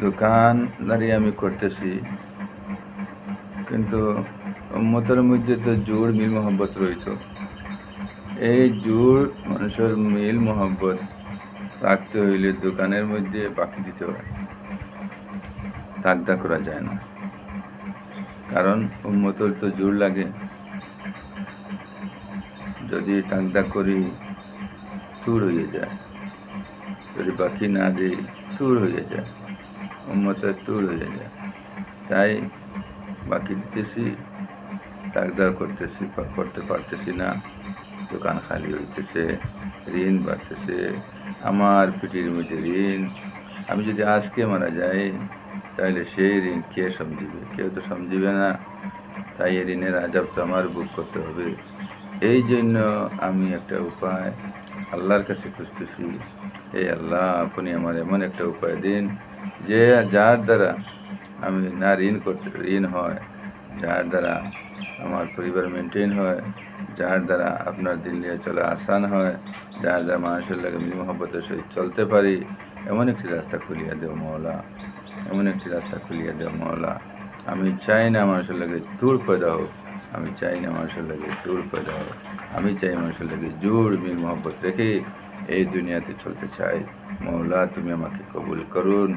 দোকানদারি আমি করতেছি, কিন্তু উম্মতের মধ্যে তো জোর মিল মোহাব্বত রইত। এই জোর মানুষের মিল মোহাব্বত রাখতে হইলে দোকানের মধ্যে বাকি দিতে হয়, তাগদা করা যায় না। কারণ উম্মতের তো জোর লাগে। যদি তাগদা করি তুর হয়ে যায়, যদি বাকি না দিই তুর হয়ে যায়, উম্মতের তুর হয়ে যায়। তাই বাকি দিতেছি, তাগদা করতেছি, করতে পারতেছি না। দোকান খালি হইতেছে, ঋণ বাড়তেছে, আমার পিঠির মধ্যে ঋণ। আমি যদি আজকে মারা যাই তাহলে সেই ঋণ কে সমঝিবে? কেউ তো সমঝিবে না। তাই এই ঋণের আজাব তো আমার বুক করতে হবে। এই জন্য আমি একটা উপায় আল্লাহর কাছে খুঁজতেছি। এই আল্লাহ, আপনি আমার এমন একটা উপায় দিন যে যার দ্বারা আমি না ঋণ হয়, যার দ্বারা আমার পরিবার মেনটেন হয়, যার দ্বারা আপনার দিন নিয়ে চলা আসান হয়, যার দ্বারা মানুষের লাগে মিল মোহাব্বতের সহিত চলতে পারি, এমন একটি রাস্তা খুলিয়া দেও মওলা, এমন একটি রাস্তা খুলিয়া দেও মওলা। আমি চাই না মানুষের লাগে দূর পয়দা হোক, আমি চাই না মানুষের লাগে দূর পয়দা হোক। আমি চাই মানুষের লাগে জোর মিল মোহাব্বত রেখে এই দুনিয়াতে চলতে চাই। মওলা, তুমি আমাকে কবুল করুন।